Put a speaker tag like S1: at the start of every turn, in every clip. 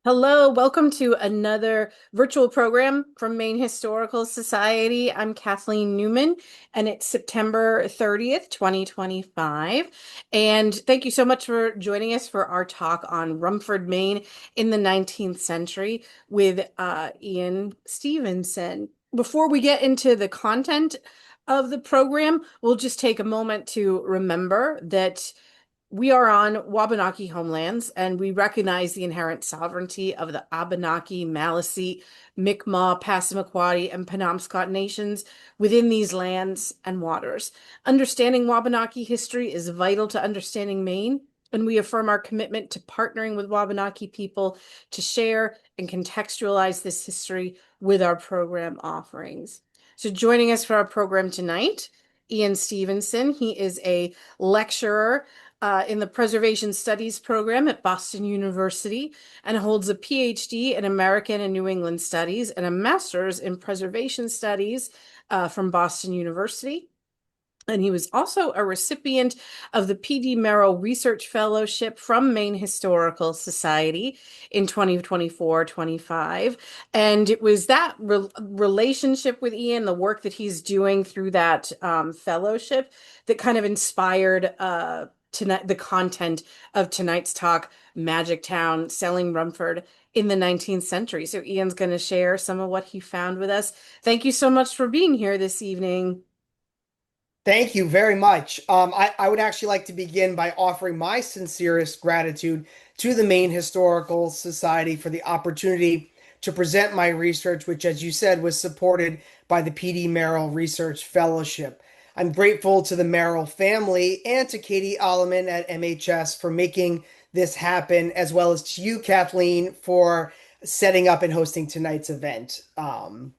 S1: Hello, welcome to another virtual program from Maine Historical Society. I'm Kathleen Newman, and it's September 30th, 2025. And thank you so much for joining us for our talk on Rumford, Maine in the 19th century with Ian Stevenson. Before we get into the content of the program, we'll just take a moment to remember that we are on Wabanaki homelands, and we recognize the inherent sovereignty of the Abenaki, Maliseet, Mi'kmaq, Passamaquoddy, and Penobscot nations within these lands and waters. Understanding Wabanaki history is vital to understanding Maine, and we affirm our commitment to partnering with Wabanaki people to share and contextualize this history with our program offerings. So joining us for our program tonight, Ian Stevenson. He is a lecturer in the Preservation Studies program at Boston University and holds a PhD in American and New England Studies and a master's in Preservation Studies from Boston University. And he was also a recipient of the P.D. Merrill Research Fellowship from Maine Historical Society in 2024-25. And it was that relationship with Ian, the work that he's doing through that fellowship, that kind of inspired tonight the content of tonight's talk, Magic Town, Selling Rumford in the 19th century. So Ian's going to share some of what he found with us. Thank you so much for being here this evening.
S2: Thank you very much. I would actually like to begin by offering my sincerest gratitude to the Maine Historical Society for the opportunity to present my research, which, as you said, was supported by the P.D. Merrill Research Fellowship. I'm grateful to the Merrill family and to Katie Alleman at MHS for making this happen, as well as to you, Kathleen, for setting up and hosting tonight's event. And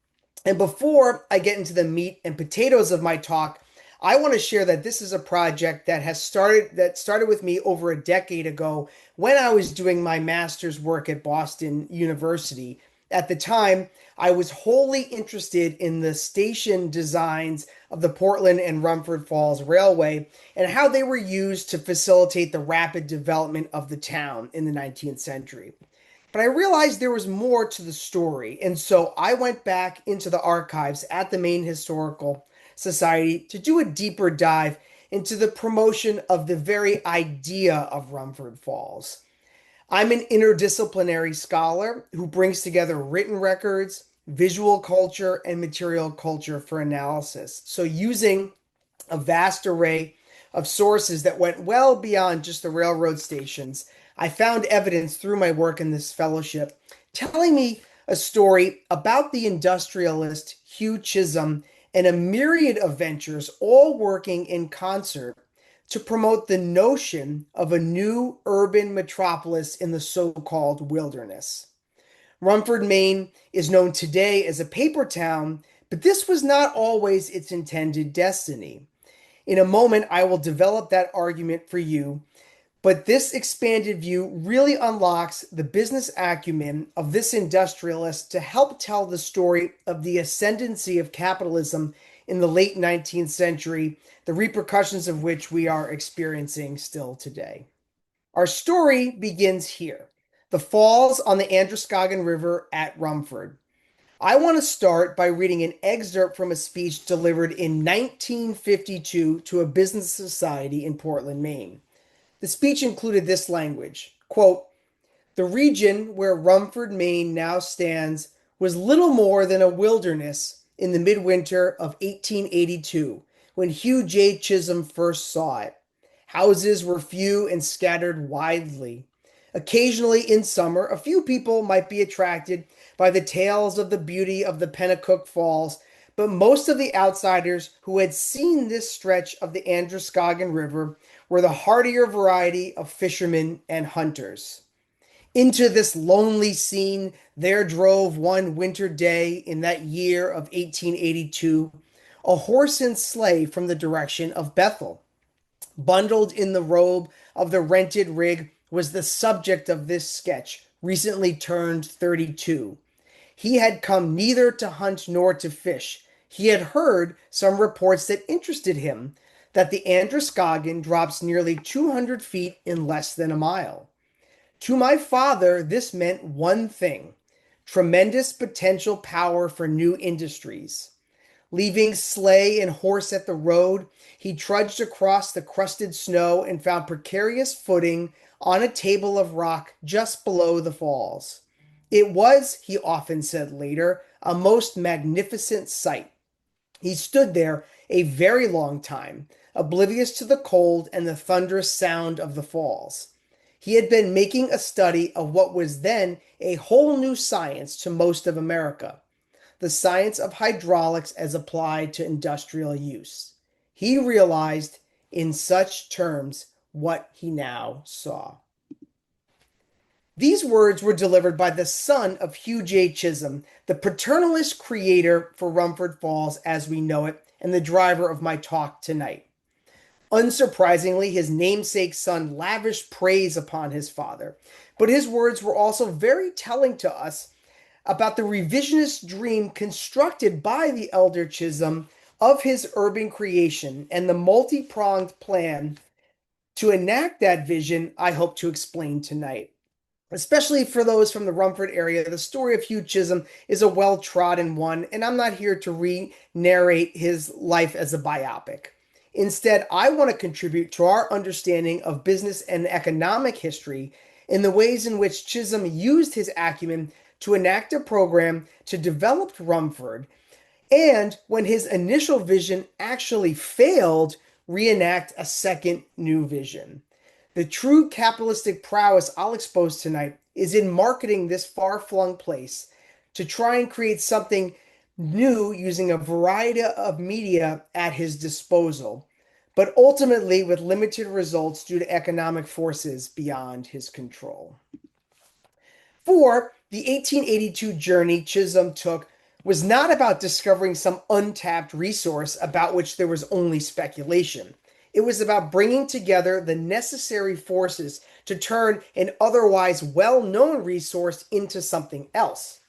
S2: before I get into the meat and potatoes of my talk, I want to share that this is a project that started with me over a decade ago when I was doing my master's work at Boston University. At the time, I was wholly interested in the station designs of the Portland and Rumford Falls Railway and how they were used to facilitate the rapid development of the town in the 19th century. But I realized there was more to the story, and so I went back into the archives at the Maine Historical Society to do a deeper dive into the promotion of the very idea of Rumford Falls. I'm an interdisciplinary scholar who brings together written records, visual culture, and material culture for analysis. So, using a vast array of sources that went well beyond just the railroad stations, I found evidence through my work in this fellowship telling me a story about the industrialist Hugh Chisholm and a myriad of ventures all working in concert to promote the notion of a new urban metropolis in the so-called wilderness. Rumford, Maine is known today as a paper town, but this was not always its intended destiny. In a moment, I will develop that argument for you, but this expanded view really unlocks the business acumen of this industrialist to help tell the story of the ascendancy of capitalism in the late 19th century, the repercussions of which we are experiencing still today. Our story begins here, the falls on the Androscoggin River at Rumford. I want to start by reading an excerpt from a speech delivered in 1952 to a business society in Portland, Maine. The speech included this language, quote, "The region where Rumford, Maine now stands was little more than a wilderness in the midwinter of 1882 when Hugh J. Chisholm first saw it. Houses were few and scattered widely. Occasionally in summer, a few people might be attracted by the tales of the beauty of the Pennacook Falls, but most of the outsiders who had seen this stretch of the Androscoggin River were the hardier variety of fishermen and hunters. Into this lonely scene there drove one winter day in that year of 1882 a horse and sleigh from the direction of Bethel. Bundled in the robe of the rented rig was the subject of this sketch, recently turned 32. He had come neither to hunt nor to fish. He had heard some reports that interested him, that the Androscoggin drops nearly 200 feet in less than a mile. To my father, this meant one thing: tremendous potential power for new industries. Leaving sleigh and horse at the road, he trudged across the crusted snow and found precarious footing on a table of rock just below the falls. It was, he often said later, a most magnificent sight. He stood there a very long time, oblivious to the cold and the thunderous sound of the falls. He had been making a study of what was then a whole new science to most of America: the science of hydraulics as applied to industrial use. He realized in such terms what he now saw. These words were delivered by the son of Hugh J. Chisholm, the paternalist creator for Rumford Falls as we know it, and the driver of my talk tonight. Unsurprisingly, his namesake son lavished praise upon his father, but his words were also very telling to us about the revisionist dream constructed by the elder Chisholm of his urban creation and the multi-pronged plan to enact that vision I hope to explain tonight. Especially for those from the Rumford area, the story of Hugh Chisholm is a well-trodden one, and I'm not here to re-narrate his life as a biopic. Instead, I want to contribute to our understanding of business and economic history in the ways in which Chisholm used his acumen to enact a program to develop Rumford, and when his initial vision actually failed, reenact a second new vision. The true capitalistic prowess I'll expose tonight is in marketing this far-flung place to try and create something new using a variety of media at his disposal, but ultimately with limited results due to economic forces beyond his control. For the 1882 journey Chisholm took was not about discovering some untapped resource about which there was only speculation. It was about bringing together the necessary forces to turn an otherwise well-known resource into something else.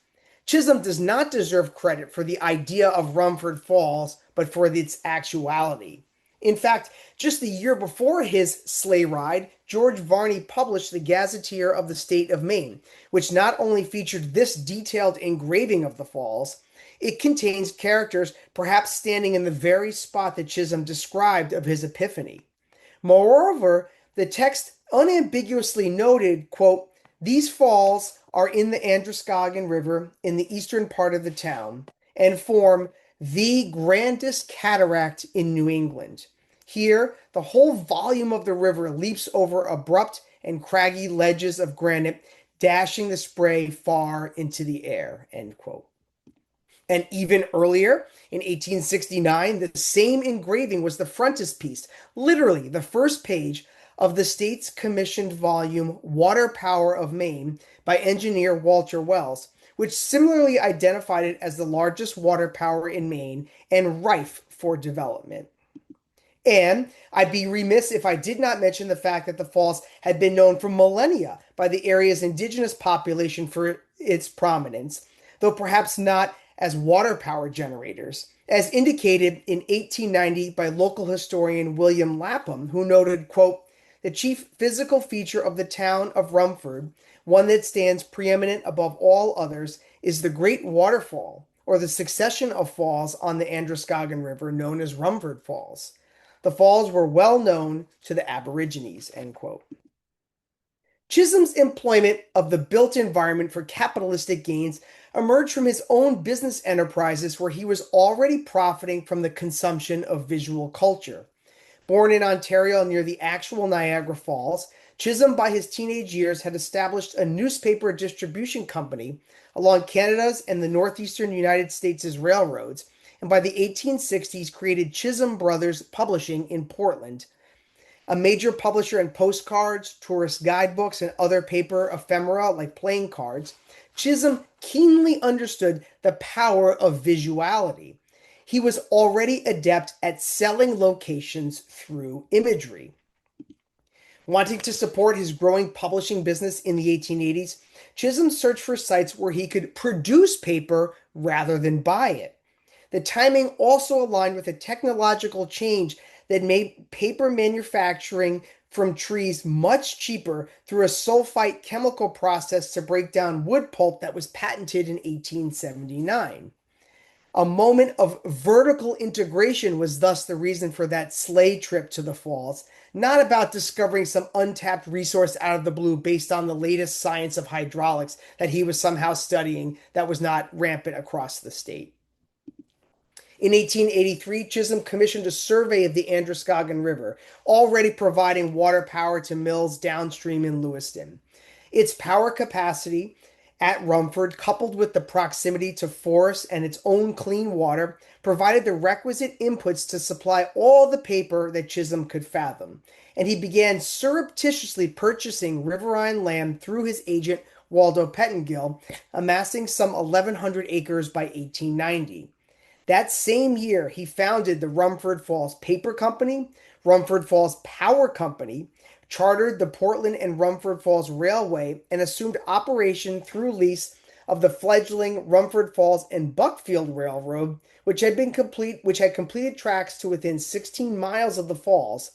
S2: Chisholm does not deserve credit for the idea of Rumford Falls, but for its actuality. In fact, just the year before his sleigh ride, George Varney published the Gazetteer of the State of Maine, which not only featured this detailed engraving of the falls, it contains characters perhaps standing in the very spot that Chisholm described of his epiphany. Moreover, the text unambiguously noted, quote, "These falls are in the Androscoggin River in the eastern part of the town and form the grandest cataract in New England. Here, the whole volume of the river leaps over abrupt and craggy ledges of granite, dashing the spray far into the air," end quote. And even earlier, in 1869, the same engraving was the frontispiece, literally the first page of the state's commissioned volume Waterpower of Maine by engineer Walter Wells, which similarly identified it as the largest water power in Maine and rife for development. And I'd be remiss if I did not mention the fact that the falls had been known for millennia by the area's indigenous population for its prominence, though perhaps not as water power generators, as indicated in 1890 by local historian William Lapham, who noted, quote, "The chief physical feature of the town of Rumford, one that stands preeminent above all others, is the great waterfall, or the succession of falls on the Androscoggin River known as Rumford Falls. The falls were well known to the Aborigines," end quote. Chisholm's employment of the built environment for capitalistic gains emerged from his own business enterprises where he was already profiting from the consumption of visual culture. Born in Ontario near the actual Niagara Falls, Chisholm by his teenage years had established a newspaper distribution company along Canada's and the northeastern United States' railroads, and by the 1860s created Chisholm Brothers Publishing in Portland, a major publisher in postcards, tourist guidebooks, and other paper ephemera like playing cards. Chisholm keenly understood the power of visuality. He was already adept at selling locations through imagery. Wanting to support his growing publishing business in the 1880s, Chisholm searched for sites where he could produce paper rather than buy it. The timing also aligned with a technological change that made paper manufacturing from trees much cheaper through a sulfite chemical process to break down wood pulp that was patented in 1879. A moment of vertical integration was thus the reason for that sleigh trip to the falls, not about discovering some untapped resource out of the blue based on the latest science of hydraulics that he was somehow studying that was not rampant across the state. In 1883, Chisholm commissioned a survey of the Androscoggin River, already providing water power to mills downstream in Lewiston. Its power capacity at Rumford, coupled with the proximity to forests and its own clean water, provided the requisite inputs to supply all the paper that Chisholm could fathom. And he began surreptitiously purchasing riverine land through his agent Waldo Pettingill, amassing some 1,100 acres by 1890. That same year, he founded the Rumford Falls Paper Company, Rumford Falls Power Company, chartered the Portland and Rumford Falls Railway, and assumed operation through lease of the fledgling Rumford Falls and Buckfield Railroad, which had completed tracks to within 16 miles of the falls,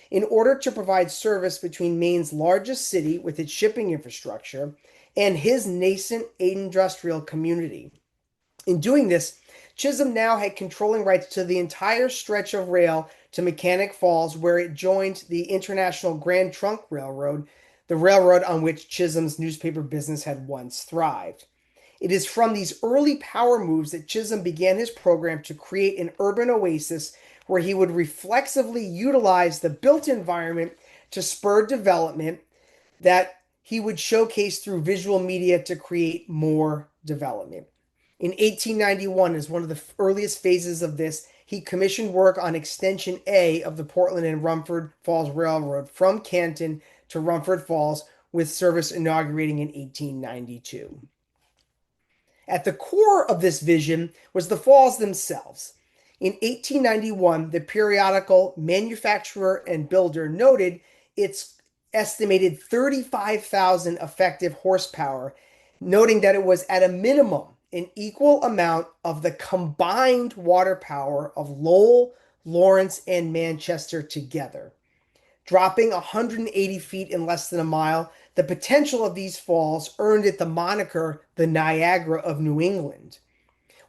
S2: in order to provide service between Maine's largest city with its shipping infrastructure and his nascent industrial community. In doing this, Chisholm now had controlling rights to the entire stretch of rail to Mechanic Falls, where it joined the International Grand Trunk Railroad, the railroad on which Chisholm's newspaper business had once thrived. It is from these early power moves that Chisholm began his program to create an urban oasis where he would reflexively utilize the built environment to spur development that he would showcase through visual media to create more development. In 1891, as one of the earliest phases of this, he commissioned work on Extension A of the Portland and Rumford Falls Railroad from Canton to Rumford Falls, with service inaugurating in 1892. At the core of this vision was the falls themselves. In 1891, the periodical Manufacturer and Builder noted its estimated 35,000 effective horsepower, noting that it was at a minimum an equal amount of the combined water power of Lowell, Lawrence, and Manchester together. Dropping 180 feet in less than a mile, the potential of these falls earned it the moniker the Niagara of New England.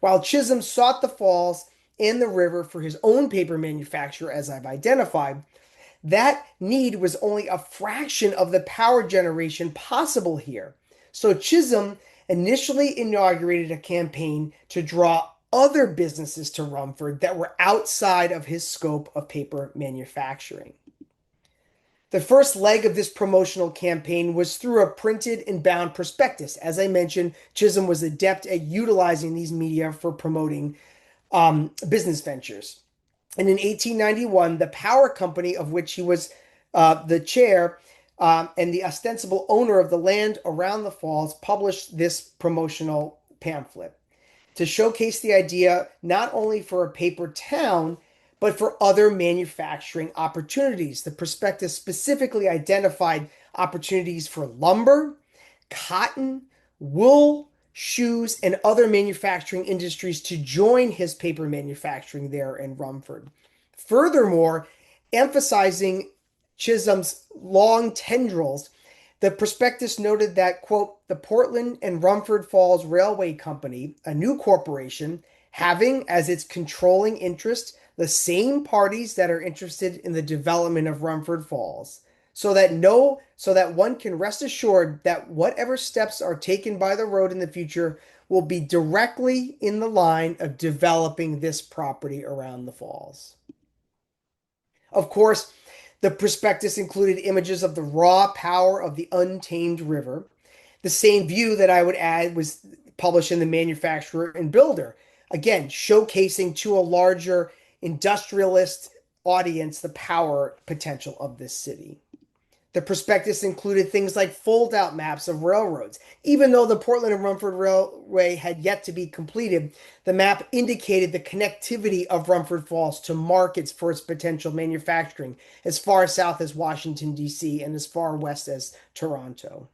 S2: While Chisholm sought the falls and the river for his own paper manufacture, as I've identified, that need was only a fraction of the power generation possible here. So Chisholm initially inaugurated a campaign to draw other businesses to Rumford that were outside of his scope of paper manufacturing. The first leg of this promotional campaign was through a printed and bound prospectus. As I mentioned, Chisholm was adept at utilizing these media for promoting business ventures. And in 1891, the power company of which he was the chair and the ostensible owner of the land around the falls published this promotional pamphlet to showcase the idea not only for a paper town, but for other manufacturing opportunities. The prospectus specifically identified opportunities for lumber, cotton, wool, shoes, and other manufacturing industries to join his paper manufacturing there in Rumford. Furthermore, emphasizing Chisholm's long tendrils, the prospectus noted that, quote, the Portland and Rumford Falls Railway Company, a new corporation, having as its controlling interest the same parties that are interested in the development of Rumford Falls, so that one can rest assured that whatever steps are taken by the road in the future will be directly in the line of developing this property around the falls. Of course, the prospectus included images of the raw power of the untamed river. The same view that I would add was published in the Manufacturer and Builder, again, showcasing to a larger industrialist audience the power potential of this city. The prospectus included things like fold-out maps of railroads. Even though the Portland and Rumford Railway had yet to be completed, the map indicated the connectivity of Rumford Falls to markets for its potential manufacturing as far south as Washington, D.C., and as far west as Toronto.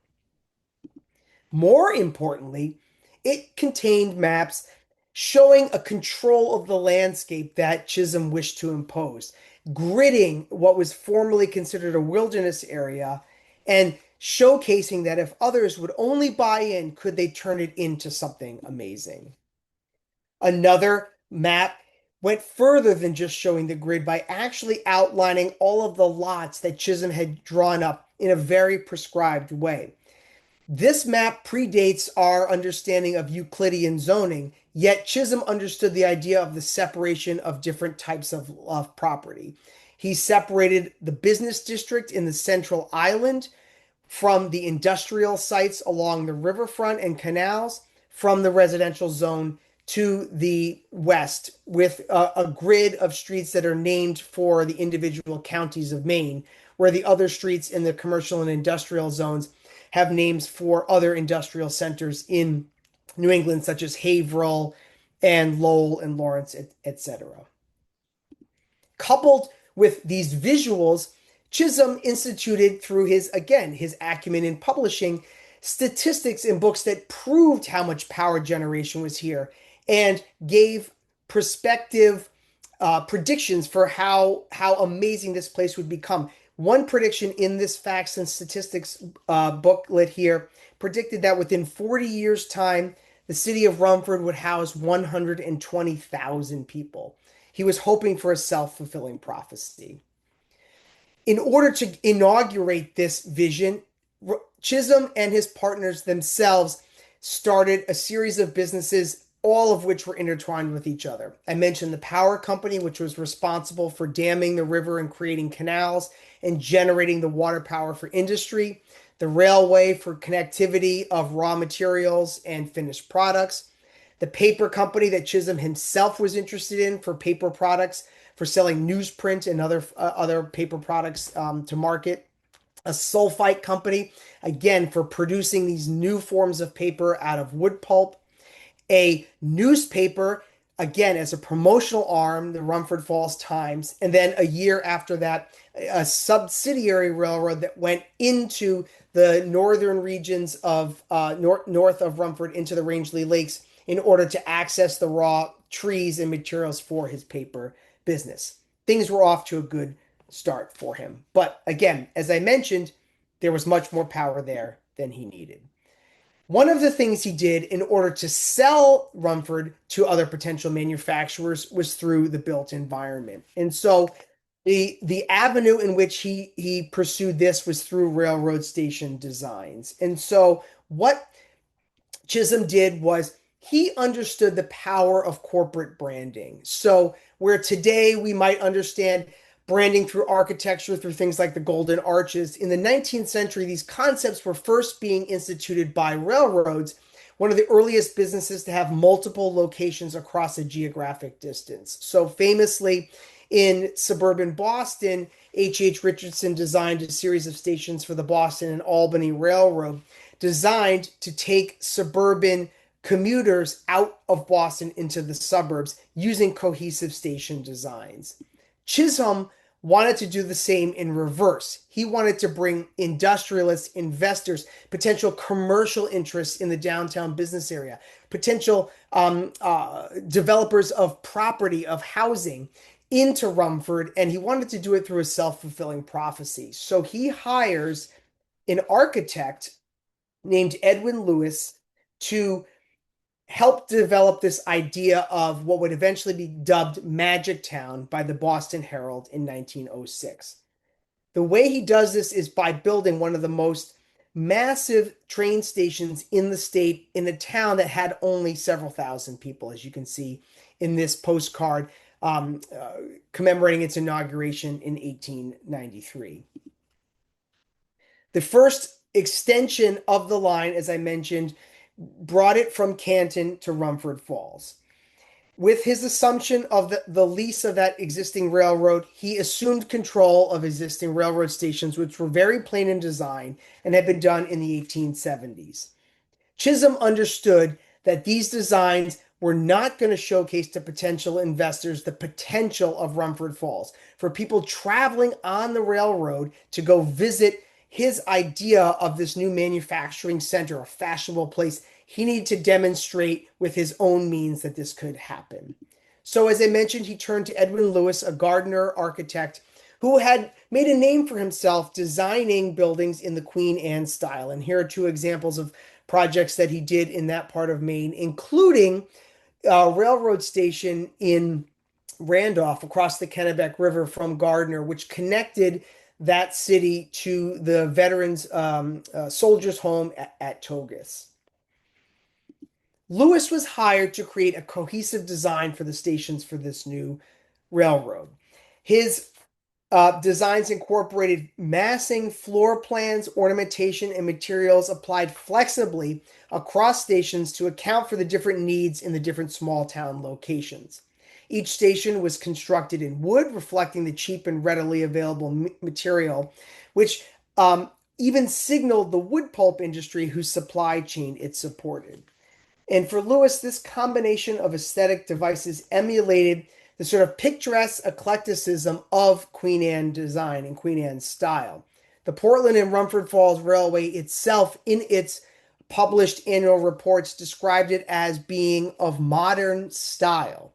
S2: More importantly, it contained maps showing a control of the landscape that Chisholm wished to impose. gridding what was formerly considered a wilderness area and showcasing that if others would only buy in, could they turn it into something amazing. Another map went further than just showing the grid by actually outlining all of the lots that Chisholm had drawn up in a very prescribed way. This map predates our understanding of Euclidean zoning, yet Chisholm understood the idea of the separation of different types of property. He separated the business district in the central island from the industrial sites along the riverfront and canals from the residential zone to the west with a grid of streets that are named for the individual counties of Maine, where the other streets in the commercial and industrial zones have names for other industrial centers in New England, such as Haverhill and Lowell and Lawrence, etc. Coupled with these visuals, Chisholm instituted through his acumen in publishing statistics in books that proved how much power generation was here and gave prospective predictions for how amazing this place would become. One prediction in this facts and statistics booklet here predicted that within 40 years' time, the city of Rumford would house 120,000 people. He was hoping for a self-fulfilling prophecy. In order to inaugurate this vision, Chisholm and his partners themselves started a series of businesses, all of which were intertwined with each other. I mentioned the power company, which was responsible for damming the river and creating canals and generating the water power for industry, the railway for connectivity of raw materials and finished products, the paper company that Chisholm himself was interested in for paper products, for selling newsprint and other paper products to market. A sulfite company, again, for producing these new forms of paper out of wood pulp. A newspaper, again, as a promotional arm, the Rumford Falls Times. And then a year after that, a subsidiary railroad that went into the northern regions of north of Rumford into the Rangeley Lakes in order to access the raw trees and materials for his paper business. Things were off to a good start for him. But again, as I mentioned, there was much more power there than he needed. One of the things he did in order to sell Rumford to other potential manufacturers was through the built environment. And so the avenue in which he pursued this was through railroad station designs. And so what Chisholm did was he understood the power of corporate branding. So where today we might understand branding through architecture, through things like the Golden Arches, in the 19th century, these concepts were first being instituted by railroads, one of the earliest businesses to have multiple locations across a geographic distance. So famously, in suburban Boston, H. Richardson designed a series of stations for the Boston and Albany Railroad, designed to take suburban commuters out of Boston into the suburbs using cohesive station designs. Chisholm wanted to do the same in reverse. He wanted to bring industrialists, investors, potential commercial interests in the downtown business area, potential developers of property, of housing into Rumford, and he wanted to do it through a self-fulfilling prophecy. So he hires an architect named Edwin Lewis to help develop this idea of what would eventually be dubbed Magic Town by the Boston Herald in 1906. The way he does this is by building one of the most massive train stations in the state in a town that had only several thousand people, as you can see in this postcard commemorating its inauguration in 1893. The first extension of the line, as I mentioned, brought it from Canton to Rumford Falls. With his assumption of the lease of that existing railroad, he assumed control of existing railroad stations, which were very plain in design and had been done in the 1870s. Chisholm understood that these designs were not going to showcase to potential investors the potential of Rumford Falls. For people traveling on the railroad to go visit his idea of this new manufacturing center, a fashionable place, he needed to demonstrate with his own means that this could happen. So, as I mentioned, he turned to Edwin Lewis, a gardener architect who had made a name for himself designing buildings in the Queen Anne style. And here are two examples of projects that he did in that part of Maine, including a railroad station in Randolph across the Kennebec River from Gardner, which connected that city to the veterans soldiers' home at Togus. Lewis was hired to create a cohesive design for the stations for this new railroad. His designs incorporated massing, floor plans, ornamentation, and materials applied flexibly across stations to account for the different needs in the different small town locations. Each station was constructed in wood, reflecting the cheap and readily available material, which even signaled the wood pulp industry whose supply chain it supported. And for Lewis, this combination of aesthetic devices emulated the sort of picturesque eclecticism of Queen Anne design and Queen Anne style. The Portland and Rumford Falls Railway itself, in its published annual reports, described it as being of modern style.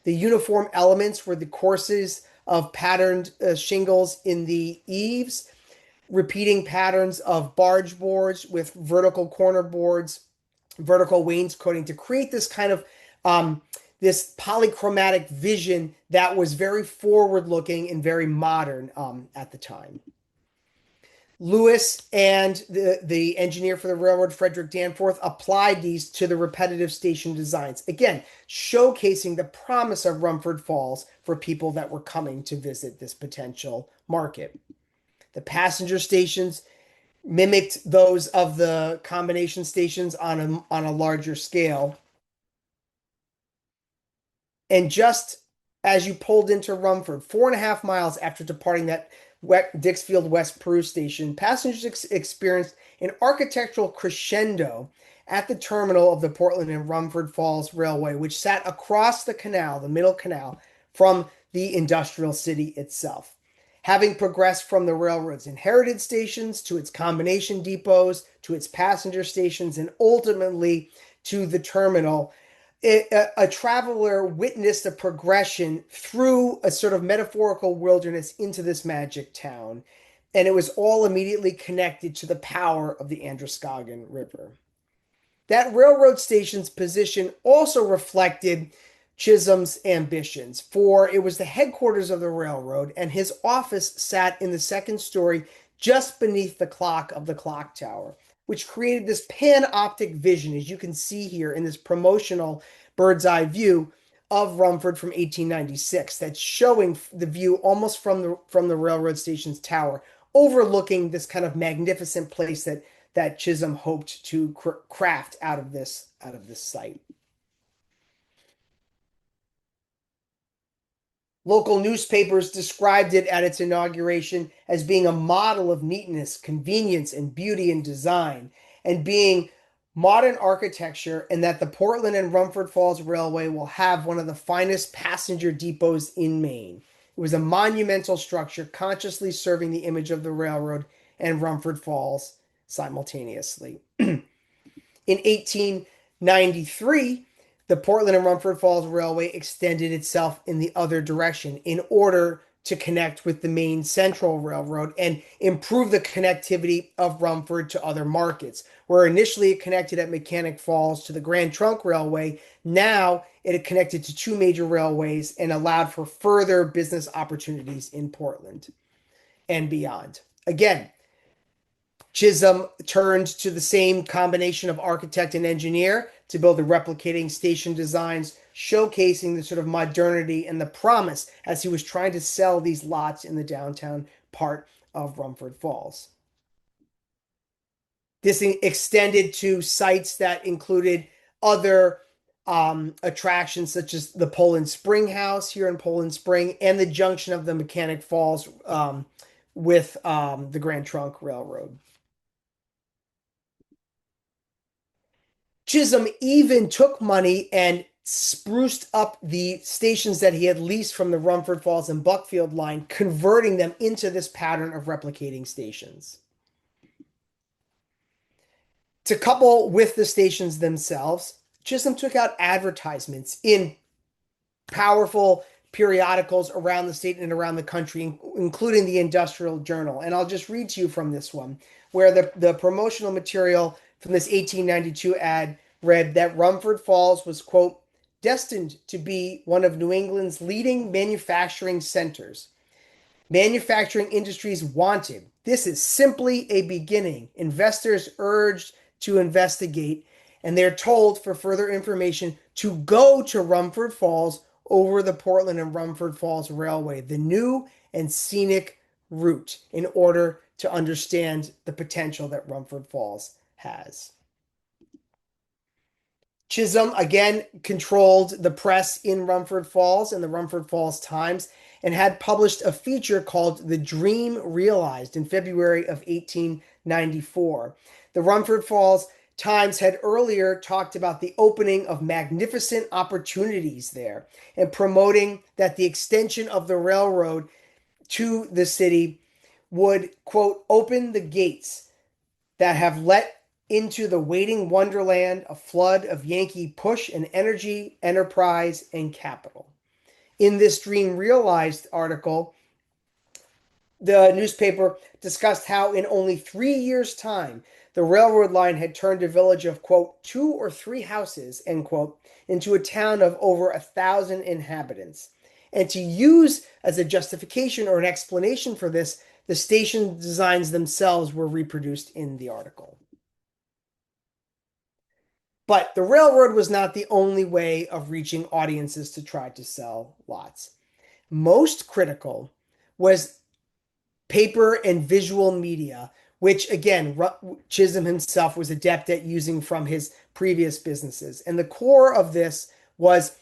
S2: The uniform elements were the courses of patterned shingles in the eaves, repeating patterns of barge boards with vertical corner boards, vertical wainscoting to create this kind of this polychromatic vision that was very forward looking and very modern at the time. Lewis and the engineer for the railroad, Frederick Danforth, applied these to the repetitive station designs. Again, showcasing the promise of Rumford Falls for people that were coming to visit this potential market. The passenger stations mimicked those of the combination stations on a larger scale. And just as you pulled into Rumford, 4.5 miles after departing that Dixfield West Peru station, passengers experienced an architectural crescendo at the terminal of the Portland and Rumford Falls Railway, which sat across the canal, the middle canal, from the industrial city itself. Having progressed from the railroad's inherited stations to its combination depots, to its passenger stations, and ultimately to the terminal, a traveler witnessed a progression through a sort of metaphorical wilderness into this magic town. And it was all immediately connected to the power of the Androscoggin River. That railroad station's position also reflected Chisholm's ambitions, for it was the headquarters of the railroad, and his office sat in the second story just beneath the clock of the clock tower, which created this panoptic vision, as you can see here in this promotional bird's eye view of Rumford from 1896, that's showing the view almost from the railroad station's tower, overlooking this kind of magnificent place that Chisholm hoped to craft out of this site. Local newspapers described it at its inauguration as being a model of neatness, convenience, and beauty in design, and being modern architecture, and that the Portland and Rumford Falls Railway will have one of the finest passenger depots in Maine. It was a monumental structure consciously serving the image of the railroad and Rumford Falls simultaneously. In 1893, the Portland and Rumford Falls Railway extended itself in the other direction in order to connect with the Maine Central Railroad and improve the connectivity of Rumford to other markets. Where initially it connected at Mechanic Falls to the Grand Trunk Railway, now it had connected to two major railways and allowed for further business opportunities in Portland and beyond. Again, Chisholm turned to the same combination of architect and engineer to build the replicating station designs, showcasing the sort of modernity and the promise as he was trying to sell these lots in the downtown part of Rumford Falls. This extended to sites that included other attractions such as the Poland Spring House here in Poland Spring and the junction of the Mechanic Falls with the Grand Trunk Railroad. Chisholm even took money and spruced up the stations that he had leased from the Rumford Falls and Buckfield line, converting them into this pattern of replicating stations. To couple with the stations themselves, Chisholm took out advertisements in powerful periodicals around the state and around the country, including the Industrial Journal. And I'll just read to you from this one, where the promotional material from this 1892 ad read that Rumford Falls was, quote, destined to be one of New England's leading manufacturing centers. Manufacturing industries wanted. This is simply a beginning. Investors urged to investigate, and they're told for further information to go to Rumford Falls over the Portland and Rumford Falls Railway, the new and scenic route, in order to understand the potential that Rumford Falls has. Chisholm again controlled the press in Rumford Falls and the Rumford Falls Times and had published a feature called The Dream Realized in February of 1894. The Rumford Falls Times had earlier talked about the opening of magnificent opportunities there and promoting that the extension of the railroad to the city would, quote, open the gates that have let into the waiting wonderland a flood of Yankee push and energy, enterprise, and capital. In this Dream Realized article, the newspaper discussed how in only 3 years' time, the railroad line had turned a village of, quote, 2 or 3 houses, end quote, into a town of over 1,000 inhabitants. And to use as a justification or an explanation for this, the station designs themselves were reproduced in the article. But the railroad was not the only way of reaching audiences to try to sell lots. Most critical was paper and visual media, which again, Chisholm himself was adept at using from his previous businesses. And the core of this was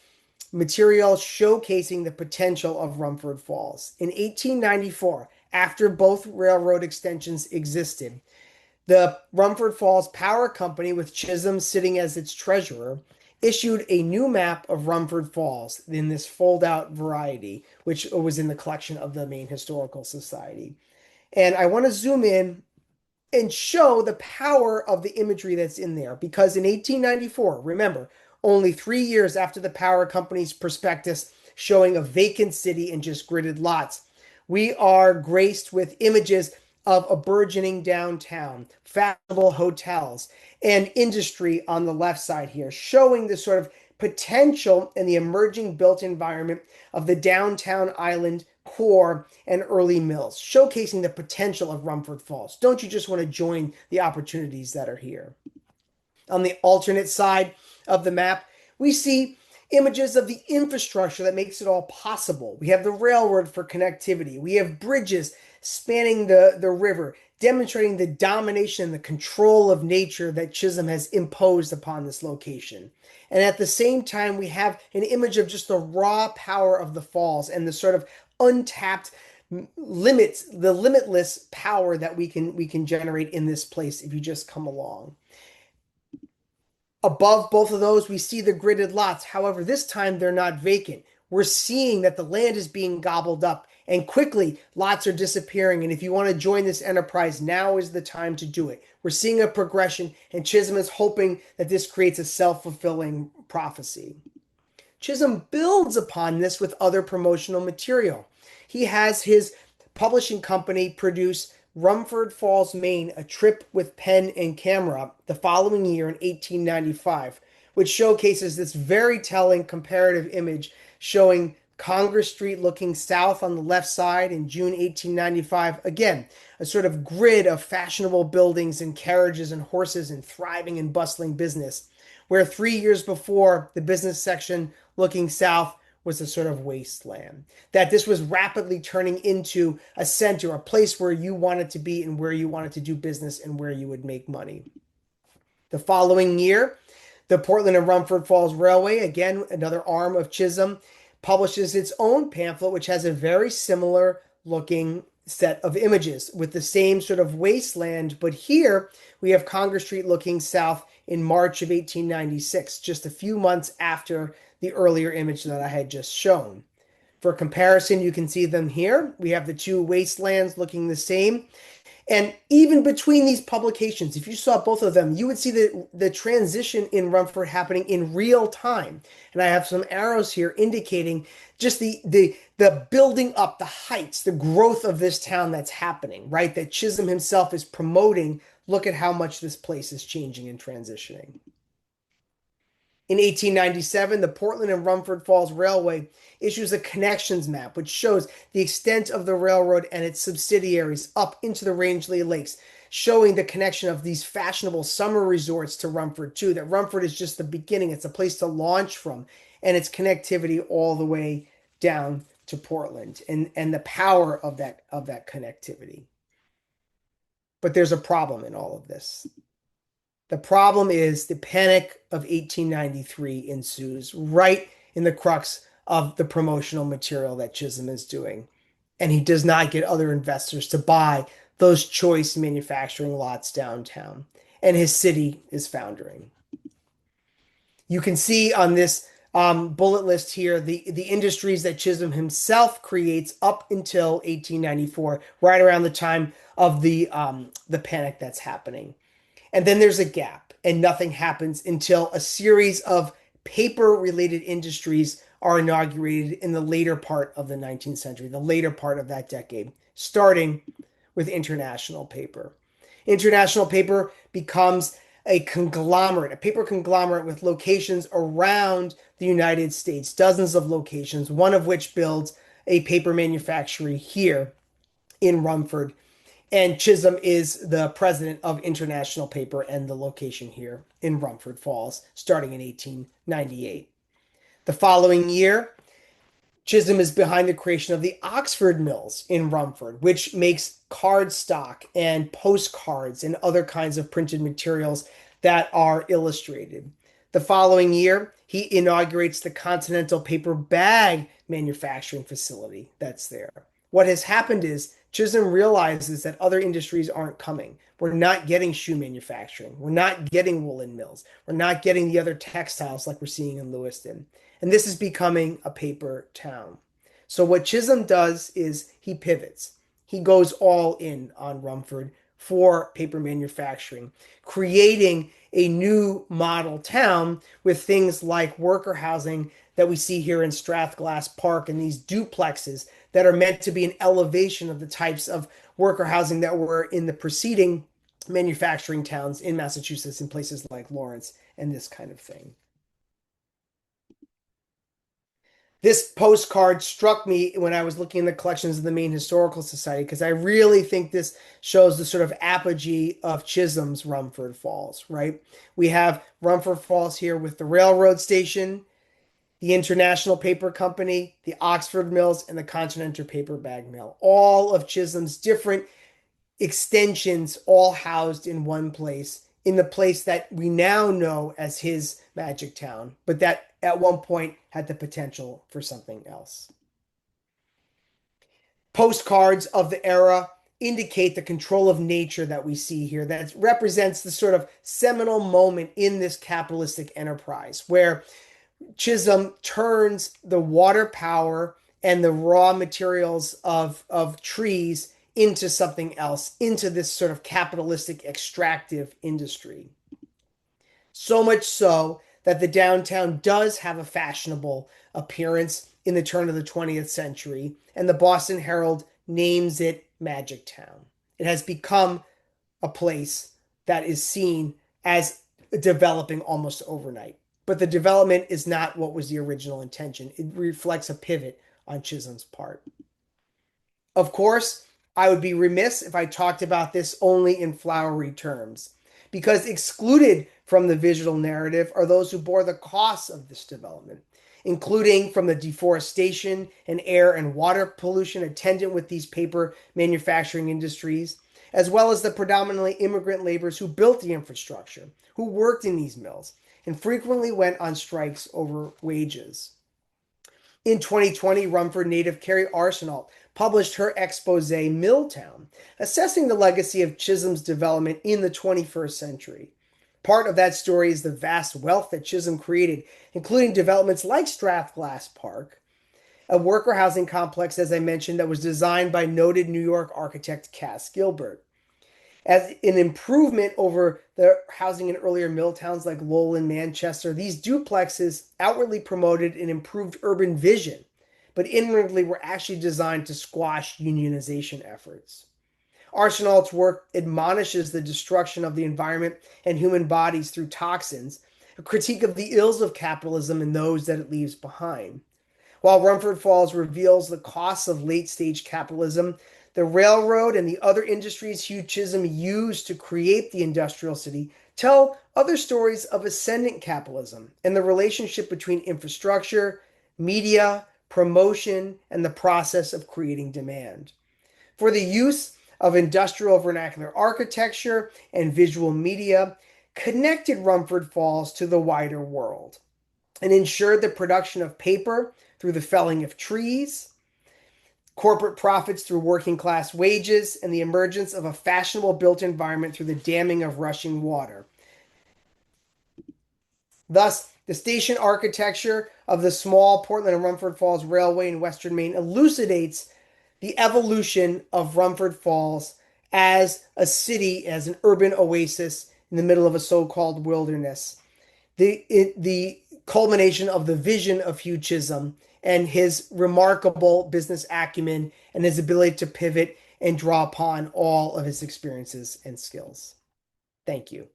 S2: material showcasing the potential of Rumford Falls. In 1894, after both railroad extensions existed, the Rumford Falls Power Company, with Chisholm sitting as its treasurer, issued a new map of Rumford Falls in this fold-out variety, which was in the collection of the Maine Historical Society. And I want to zoom in and show the power of the imagery that's in there, because in 1894, remember, only 3 years after the power company's prospectus showing a vacant city and just gridded lots, we are graced with images of a burgeoning downtown, fashionable hotels, and industry on the left side here, showing the sort of potential and the emerging built environment of the downtown island core and early mills, showcasing the potential of Rumford Falls. Don't you just want to join the opportunities that are here? On the alternate side of the map, we see images of the infrastructure that makes it all possible. We have the railroad for connectivity. We have bridges spanning the river, demonstrating the domination and the control of nature that Chisholm has imposed upon this location. And at the same time, we have an image of just the raw power of the falls and the sort of untapped limits, the limitless power that we can generate in this place if you just come along. Above both of those, we see the gridded lots. However, this time they're not vacant. We're seeing that the land is being gobbled up, and quickly lots are disappearing. And if you want to join this enterprise, now is the time to do it. We're seeing a progression, and Chisholm is hoping that this creates a self-fulfilling prophecy. Chisholm builds upon this with other promotional material. He has his publishing company produce Rumford Falls, Maine, A Trip with Pen and Camera the following year in 1895, which showcases this very telling comparative image showing Congress Street looking south on the left side in June 1895. Again, a sort of grid of fashionable buildings and carriages and horses and thriving and bustling business, where 3 years before, the business section looking south was a sort of wasteland. That this was rapidly turning into a center, a place where you wanted to be and where you wanted to do business and where you would make money. The following year, the Portland and Rumford Falls Railway, again, another arm of Chisholm, publishes its own pamphlet, which has a very similar looking set of images with the same sort of wasteland. But here we have Congress Street looking south in March of 1896, just a few months after the earlier image that I had just shown. For comparison, you can see them here. We have the two wastelands looking the same. And even between these publications, if you saw both of them, you would see the transition in Rumford happening in real time. And I have some arrows here indicating just the building up, the heights, the growth of this town that's happening, right? That Chisholm himself is promoting. Look at how much this place is changing and transitioning. In 1897, the Portland and Rumford Falls Railway issues a connections map, which shows the extent of the railroad and its subsidiaries up into the Rangeley Lakes, showing the connection of these fashionable summer resorts to Rumford, too. That Rumford is just the beginning. It's a place to launch from, and its connectivity all the way down to Portland, and the power of that connectivity. But there's a problem in all of this. The problem is the Panic of 1893 ensues right in the crux of the promotional material that Chisholm is doing. And he does not get other investors to buy those choice manufacturing lots downtown. And his city is foundering. You can see on this bullet list here the industries that Chisholm himself creates up until 1894, right around the time of the panic that's happening. And then there's a gap, and nothing happens until a series of paper-related industries are inaugurated in the later part of the 19th century, the later part of that decade, starting with International Paper. International Paper becomes a conglomerate, a paper conglomerate with locations around the United States, dozens of locations, one of which builds a paper manufactory here in Rumford. And Chisholm is the president of International Paper and the location here in Rumford Falls, starting in 1898. The following year, Chisholm is behind the creation of the Oxford Mills in Rumford, which makes cardstock and postcards and other kinds of printed materials that are illustrated. The following year, he inaugurates the Continental Paper Bag manufacturing facility that's there. What has happened is Chisholm realizes that other industries aren't coming. We're not getting shoe manufacturing. We're not getting woolen mills. We're not getting the other textiles like we're seeing in Lewiston. And this is becoming a paper town. So what Chisholm does is he pivots. He goes all in on Rumford for paper manufacturing, creating a new model town with things like worker housing that we see here in Strathglass Park and these duplexes that are meant to be an elevation of the types of worker housing that were in the preceding manufacturing towns in Massachusetts in places like Lawrence and this kind of thing. This postcard struck me when I was looking in the collections of the Maine Historical Society because I really think this shows the sort of apogee of Chisholm's Rumford Falls, right? We have Rumford Falls here with the railroad station, the International Paper Company, the Oxford Mills, and the Continental Paper Bag Mill. All of Chisholm's different extensions all housed in one place, in the place that we now know as his magic town, but that at one point had the potential for something else. Postcards of the era indicate the control of nature that we see here, that represents the sort of seminal moment in this capitalistic enterprise where Chisholm turns the water power and the raw materials of trees into something else, into this sort of capitalistic extractive industry. So much so that the downtown does have a fashionable appearance in the turn of the 20th century, and the Boston Herald names it Magic Town. It has become a place that is seen as developing almost overnight. But the development is not what was the original intention. It reflects a pivot on Chisholm's part. Of course, I would be remiss if I talked about this only in flowery terms, because excluded from the visual narrative are those who bore the costs of this development, including from the deforestation and air and water pollution attendant with these paper manufacturing industries, as well as the predominantly immigrant laborers who built the infrastructure, who worked in these mills, and frequently went on strikes over wages. In 2020, Rumford native Carrie Arsenault published her expose, Milltown, assessing the legacy of Chisholm's development in the 21st century. Part of that story is the vast wealth that Chisholm created, including developments like Strathglass Park, a worker housing complex, as I mentioned, that was designed by noted New York architect Cass Gilbert. As an improvement over the housing in earlier mill towns like Lowell and Manchester, these duplexes outwardly promoted an improved urban vision, but inwardly were actually designed to squash unionization efforts. Arsenault's work admonishes the destruction of the environment and human bodies through toxins, a critique of the ills of capitalism and those that it leaves behind. While Rumford Falls reveals the costs of late stage capitalism, the railroad and the other industries Hugh Chisholm used to create the industrial city tell other stories of ascendant capitalism and the relationship between infrastructure, media, promotion, and the process of creating demand. For the use of industrial vernacular architecture and visual media connected Rumford Falls to the wider world and ensured the production of paper through the felling of trees, corporate profits through working class wages, and the emergence of a fashionable built environment through the damming of rushing water. Thus, the station architecture of the small Portland and Rumford Falls Railway in Western Maine elucidates the evolution of Rumford Falls as a city, as an urban oasis in the middle of a so-called wilderness. The culmination of the vision of Hugh Chisholm and his remarkable business acumen and his ability to pivot and draw upon all of his experiences and skills. Thank you.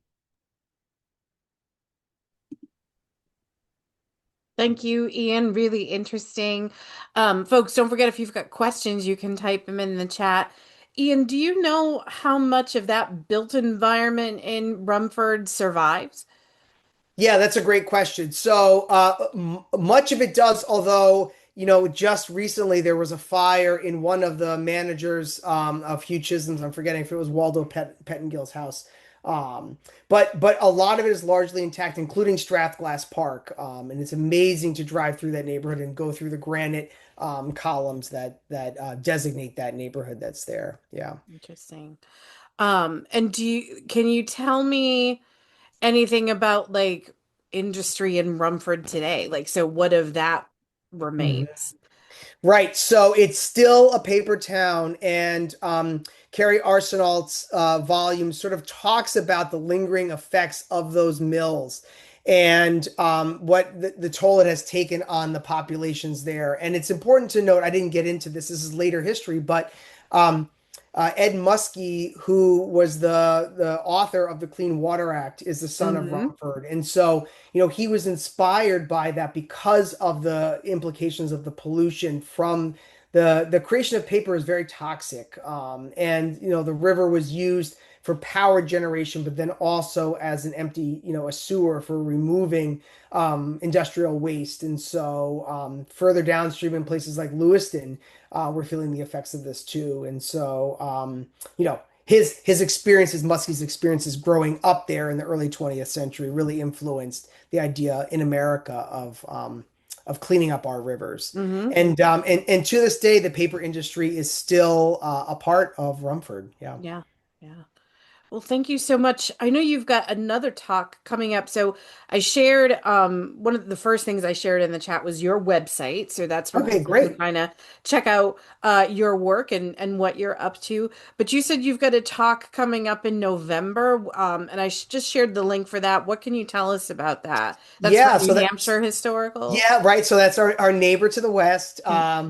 S1: Thank you, Ian. Really interesting. Folks, don't forget if you've got questions, you can type them in the chat. Ian, do you know how much of that built environment in Rumford survives?
S2: Yeah, that's a great question. So much of it does, although, just recently there was a fire in one of the managers of Hugh Chisholm's. I'm forgetting if it was Waldo Pettengill's house. Um, but a lot of it is largely intact, including Strathglass Park. And it's amazing to drive through that neighborhood and go through the granite columns that designate that neighborhood that's there. Yeah.
S1: Interesting. And can you tell me anything about like industry in Rumford today? Like, so what of that remains?
S2: Right. So it's still a paper town, and Carrie Arsenault's volume sort of talks about the lingering effects of those mills and what the toll it has taken on the populations there. And it's important to note, I didn't get into this, this is later history, but um, Ed Muskie, who was the author of the Clean Water Act, is the son of
S1: Hmm.
S2: Rumford. And so, he was inspired by that because of the implications of the pollution from the creation of paper is very toxic. And, the river was used for power generation, but then also as an empty, a sewer for removing industrial waste. And so further downstream in places like Lewiston, we're feeling the effects of this too. And so, his experiences, Muskie's experiences growing up there in the early 20th century really influenced the idea in America of cleaning up our rivers.
S1: Hmm.
S2: And to this day, the paper industry is still a part of Rumford. Yeah.
S1: Yeah. Yeah. Well, thank you so much. I know you've got another talk coming up. So I shared one of the first things I shared in the chat was your website. So that's where
S2: Okay,
S1: people can
S2: great.
S1: kind of check out your work and what you're up to. But you said you've got a talk coming up in November, and I just shared the link for that. What can you tell us about that? That's for
S2: Yeah, so
S1: New
S2: that
S1: Hampshire Historical.
S2: Yeah, right. So that's our neighbor to the west.
S1: Yeah.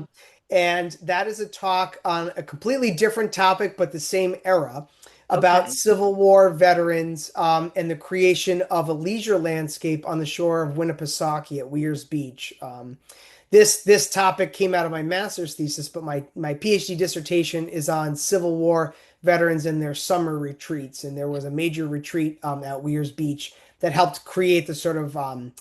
S2: And that is a talk on a completely different topic, but the same era about
S1: Okay.
S2: Civil War veterans and the creation of a leisure landscape on the shore of Winnipesaukee at Weir's Beach. This topic came out of my master's thesis, but my PhD dissertation is on Civil War veterans and their summer retreats. And there was a major retreat at Weir's Beach that helped create the sort of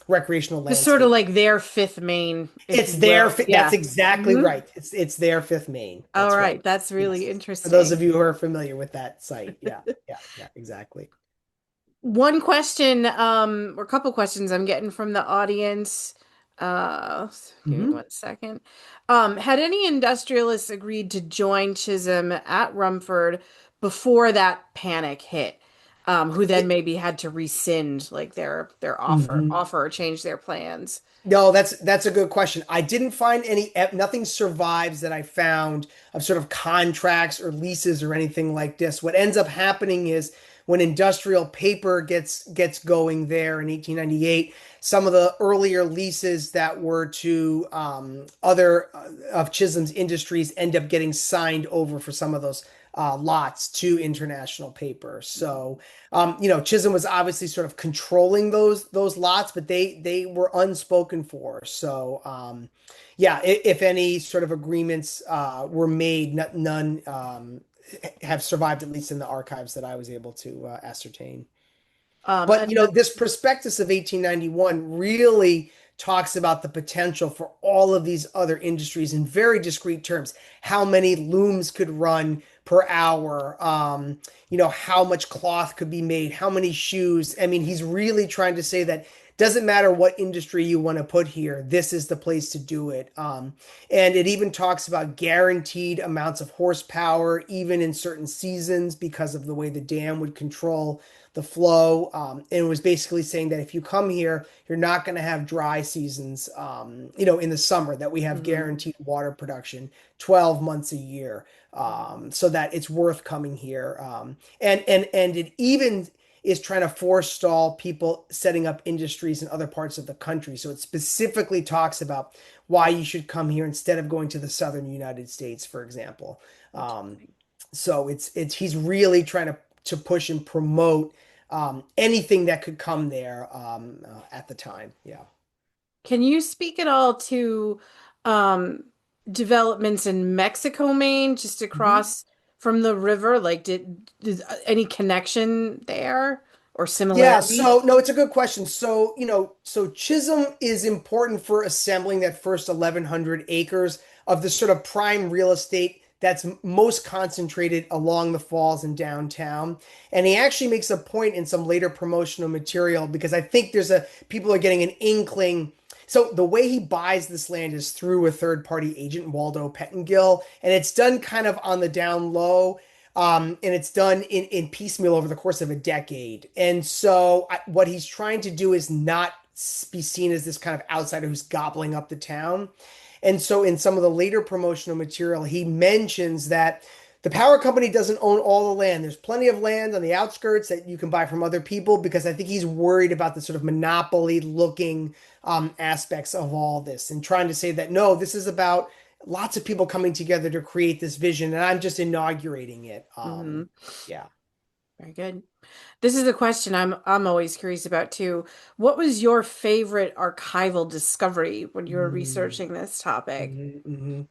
S2: recreational
S1: Just sort of
S2: landscape.
S1: like their fifth main, if
S2: It's
S1: you
S2: their,
S1: will.
S2: that's
S1: Yeah.
S2: exactly
S1: Hmm.
S2: right. It's their fifth main.
S1: All
S2: That's right.
S1: right. That's really
S2: Yes. For those of
S1: interesting.
S2: you who are familiar with that site. Yeah, yeah, exactly.
S1: One question, or a couple questions I'm getting from the audience. Give me
S2: Mhm.
S1: 1 second. Had any industrialists agreed to join Chisholm at Rumford before that panic hit? who then maybe had to rescind like their
S2: Mhm.
S1: offer or change their plans.
S2: No, that's a good question. I didn't find nothing survives that I found of sort of contracts or leases or anything like this. What ends up happening is when industrial paper gets going there in 1898, some of the earlier leases that were to other of Chisholm's industries end up getting signed over for some of those lots to international paper. So Chisholm was obviously sort of controlling those lots, but they were unspoken for. So yeah, if any sort of agreements were made, none have survived, at least in the archives that I was able to ascertain. But
S1: And
S2: this prospectus of 1891 really talks about the potential for all of these other industries in very discrete terms. How many looms could run per hour? How much cloth could be made? How many shoes? I mean, he's really trying to say that doesn't matter what industry you want to put here, this is the place to do it. And it even talks about guaranteed amounts of horsepower, even in certain seasons, because of the way the dam would control the flow. And it was basically saying that if you come here, you're not going to have dry seasons, in the summer, that we have
S1: mhm.
S2: guaranteed water production 12 months a year, so that it's worth coming here. And it even is trying to forestall people setting up industries in other parts of the country. So it specifically talks about why you should come here instead of going to the southern United States, for example. Um,
S1: Interesting.
S2: so it's he's really trying to push and promote anything that could come there at the time. Yeah.
S1: Can you speak at all to um, developments in Mexico, Maine, just
S2: Mhm.
S1: across from the river? Like, did any connection there or
S2: Yeah,
S1: similarity?
S2: so no, it's a good question. So, so Chisholm is important for assembling that first 1,100 acres of the sort of prime real estate that's most concentrated along the falls and downtown. And he actually makes a point in some later promotional material because I think people are getting an inkling. So the way he buys this land is through a third party agent, Waldo Pettengill, and it's done kind of on the down low. And it's done in piecemeal over the course of a decade. And so what he's trying to do is not be seen as this kind of outsider who's gobbling up the town. And so in some of the later promotional material, he mentions that the power company doesn't own all the land. There's plenty of land on the outskirts that you can buy from other people because I think he's worried about the sort of monopoly looking aspects of all this and trying to say that no, this is about lots of people coming together to create this vision, and I'm just inaugurating it.
S1: Hmm.
S2: Yeah.
S1: Very good. This is a question I'm always curious about too. What was your favorite archival discovery when you were
S2: Mhm,
S1: researching this topic?
S2: mhm, mhm.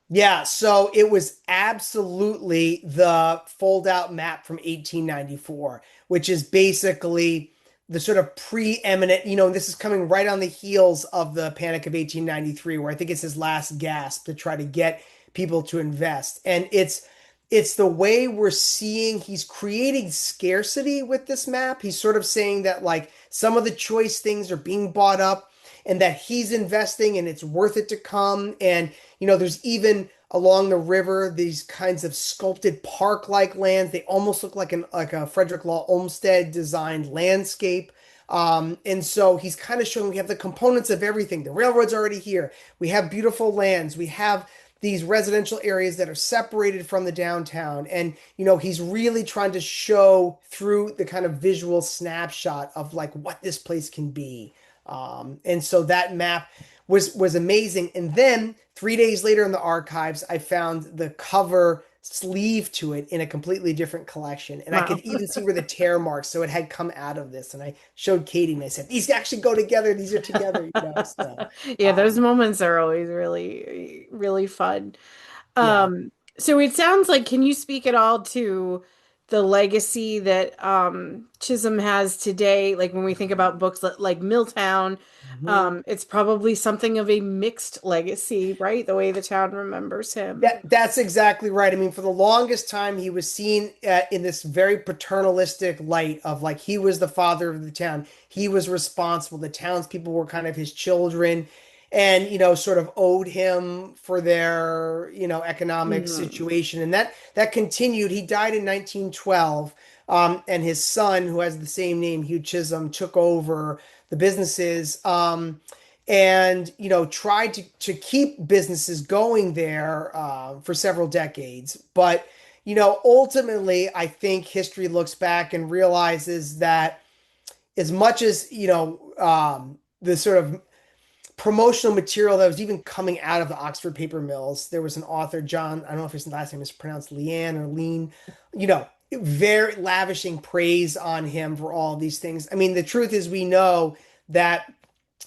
S2: Yeah, so it was absolutely the fold out map from 1894, which is basically the sort of preeminent, this is coming right on the heels of the Panic of 1893, where I think it's his last gasp to try to get people to invest. And it's the way we're seeing he's creating scarcity with this map. He's sort of saying that like some of the choice things are being bought up and that he's investing and it's worth it to come. And there's even along the river these kinds of sculpted park-like lands. They almost look like a Frederick Law Olmsted designed landscape. And so he's kind of showing we have the components of everything. The railroad's already here. We have beautiful lands. We have these residential areas that are separated from the downtown. And, he's really trying to show through the kind of visual snapshot of like what this place can be. And so that map was amazing. And then 3 days later in the archives, I found the cover sleeve to it in a completely different collection. And I could
S1: Wow.
S2: even see where the tear marks, so it had come out of this. And I showed Katie and I said, these actually go together. These are together, So
S1: Yeah, those
S2: um,
S1: moments are always really, really fun.
S2: yeah.
S1: So it sounds like, can you speak at all to the legacy that Chisholm has today? Like when we think about books like Milltown,
S2: Mhm.
S1: it's probably something of a mixed legacy, right? The way the town remembers him.
S2: That's exactly right. I mean, for the longest time, he was seen in this very paternalistic light of like he was the father of the town. He was responsible. The townspeople were kind of his children. and sort of owed him for their economic
S1: Mhm.
S2: situation, and that continued. He died in 1912, and his son, who has the same name, Hugh Chisholm, took over the businesses. And tried to keep businesses going there for several decades, but ultimately, I think history looks back and realizes that as much as the sort of promotional material that was even coming out of the Oxford paper mills. There was an author, John, I don't know if his last name is pronounced Leanne or Lean, very lavishing praise on him for all these things. I mean, the truth is, we know that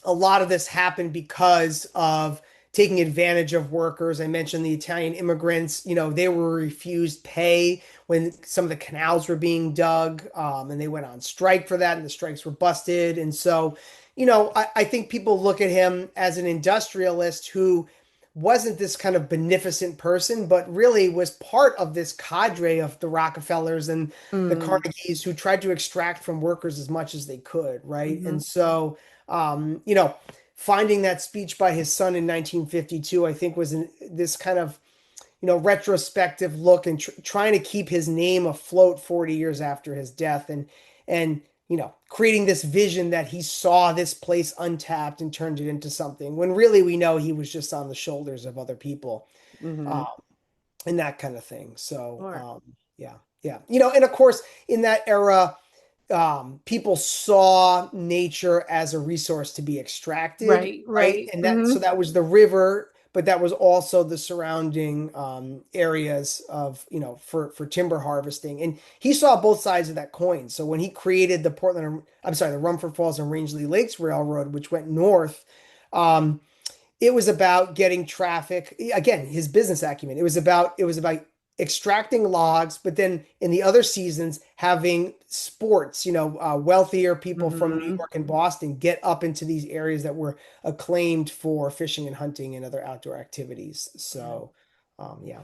S2: a lot of this happened because of taking advantage of workers. I mentioned the Italian immigrants, they were refused pay when some of the canals were being dug, and they went on strike for that, and the strikes were busted. And so, I think people look at him as an industrialist who wasn't this kind of beneficent person, but really was part of this cadre of the Rockefellers and the
S1: Mm.
S2: Carnegies who tried to extract from workers as much as they could, right?
S1: Mhm.
S2: And so, finding that speech by his son in 1952, I think was this kind of, retrospective look and trying to keep his name afloat 40 years after his death, and creating this vision that he saw this place untapped and turned it into something when really we know he was just on the shoulders of other people, uh,
S1: Mhm.
S2: and that kind of thing. So,
S1: Sure.
S2: yeah, yeah, and of course, in that era, people saw nature as a resource to be extracted,
S1: Right,
S2: right?
S1: right.
S2: And so
S1: Mhm.
S2: that was the river, but that was also the surrounding areas of, for timber harvesting. And he saw both sides of that coin. So when he created the Rumford Falls and Rangeley Lakes Railroad, which went north, um, it was about getting traffic. Again, his business acumen. It was about extracting logs, but then in the other seasons having sports. Wealthier people from New
S1: Mhm.
S2: York and Boston get up into these areas that were acclaimed for fishing and hunting and other outdoor activities.
S1: Yeah.
S2: So, yeah,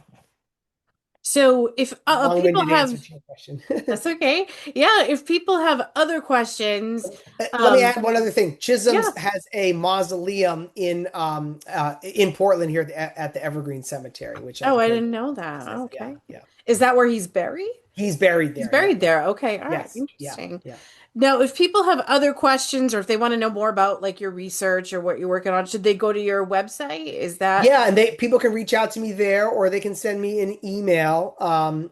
S1: So if people
S2: long-winded answer
S1: have,
S2: to your question.
S1: that's okay. Yeah, if people have other questions,
S2: Let me
S1: um,
S2: add one other thing.
S1: yeah.
S2: Chisholm's has a mausoleum in Portland here at the Evergreen Cemetery, which I've
S1: Oh, I
S2: heard
S1: didn't know that.
S2: says, yeah,
S1: Okay.
S2: yeah.
S1: Is that where he's buried?
S2: He's buried
S1: He's
S2: there. Yeah.
S1: buried there. Okay. All right.
S2: Yes. Yeah.
S1: Interesting.
S2: Yeah.
S1: Now, if people have other questions or if they want to know more about like your research or what you're working on, should they go to your website? Is that?
S2: Yeah, and people can reach out to me there, or they can send me an email.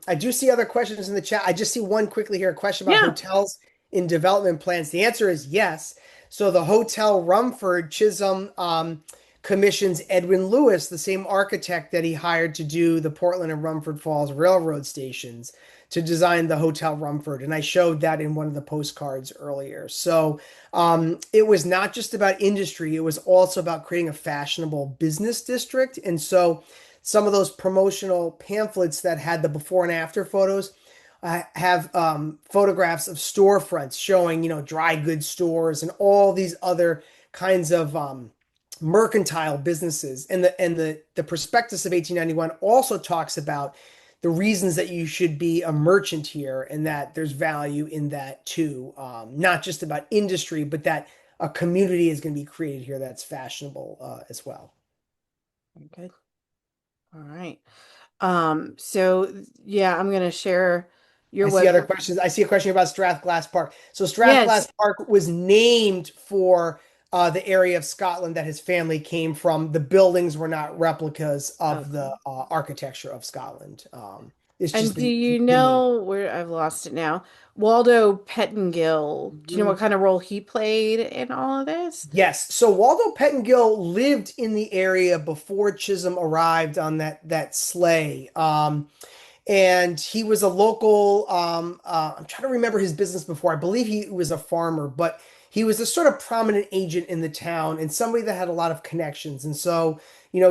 S2: I do see other questions in the chat. I just see one quickly here, a question about
S1: Yeah.
S2: hotels in development plans. The answer is yes. So the Hotel Rumford Chisholm commissions Edwin Lewis, the same architect that he hired to do the Portland and Rumford Falls railroad stations, to design the Hotel Rumford. And I showed that in one of the postcards earlier. So it was not just about industry, it was also about creating a fashionable business district. And so some of those promotional pamphlets that had the before and after photos have photographs of storefronts showing, dry goods stores and all these other kinds of mercantile businesses. And the prospectus of 1891 also talks about the reasons that you should be a merchant here and that there's value in that too. Not just about industry, but that a community is going to be created here that's fashionable as well.
S1: Okay. All right. So yeah, I'm gonna share your
S2: I see other
S1: website.
S2: questions. I see a question about Strathglass Park. So Strathglass
S1: Yes.
S2: Park was named for the area of Scotland that his family came from. The buildings were not replicas of the
S1: Okay.
S2: architecture of Scotland. It's
S1: And
S2: just
S1: do you
S2: the name.
S1: know where I've lost it now? Waldo Pettingill. Do you know what
S2: Mhm.
S1: kind of role he played in all of this?
S2: Yes. So Waldo Pettingill lived in the area before Chisholm arrived on that sleigh. And he was a local, I'm trying to remember his business before. I believe he was a farmer, but he was a sort of prominent agent in the town and somebody that had a lot of connections. And so,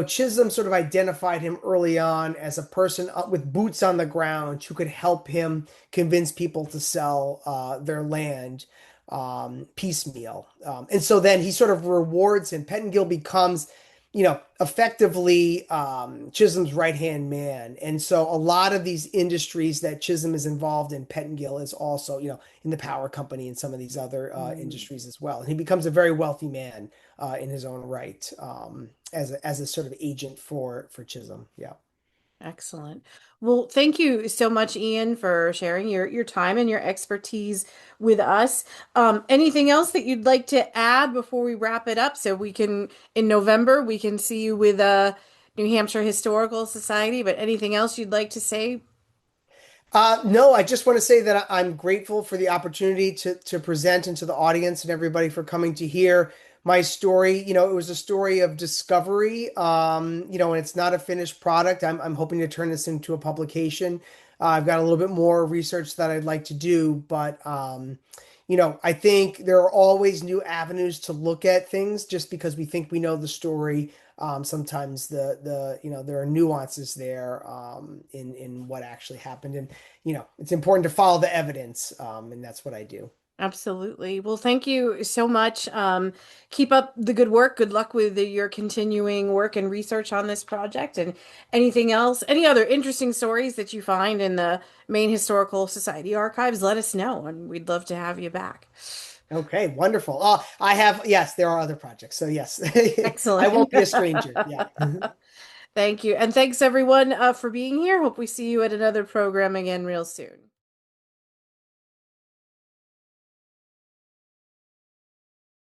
S2: Chisholm sort of identified him early on as a person with boots on the ground who could help him convince people to sell their land piecemeal. And so then he sort of rewards him. Pettingill becomes effectively Chisholm's right-hand man. And so a lot of these industries that Chisholm is involved in, Pettingill is also, in the power company and some of these other
S1: Mm.
S2: industries as well. And he becomes a very wealthy man in his own right, as a sort of agent for Chisholm. Yeah.
S1: Excellent. Well, thank you so much, Ian, for sharing your time and your expertise with us. Anything else that you'd like to add before we wrap it up so we can, in November, we can see you with New Hampshire Historical Society, but anything else you'd like to say?
S2: No, I just want to say that I'm grateful for the opportunity to present and to the audience and everybody for coming to hear my story. It was a story of discovery, and it's not a finished product. I'm hoping to turn this into a publication. I've got a little bit more research that I'd like to do, but I think there are always new avenues to look at things just because we think we know the story. Sometimes there are nuances there in what actually happened, and it's important to follow the evidence, and that's what I do.
S1: Absolutely. Well, thank you so much. Keep up the good work. Good luck with your continuing work and research on this project. And anything else, any other interesting stories that you find in the Maine Historical Society archives, let us know, and we'd love to have you back.
S2: Okay, wonderful. Yes, there are other projects, so yes, I won't
S1: Excellent.
S2: be a stranger. Yeah.
S1: Thank you. And thanks everyone for being here. Hope we see you at another program again real soon.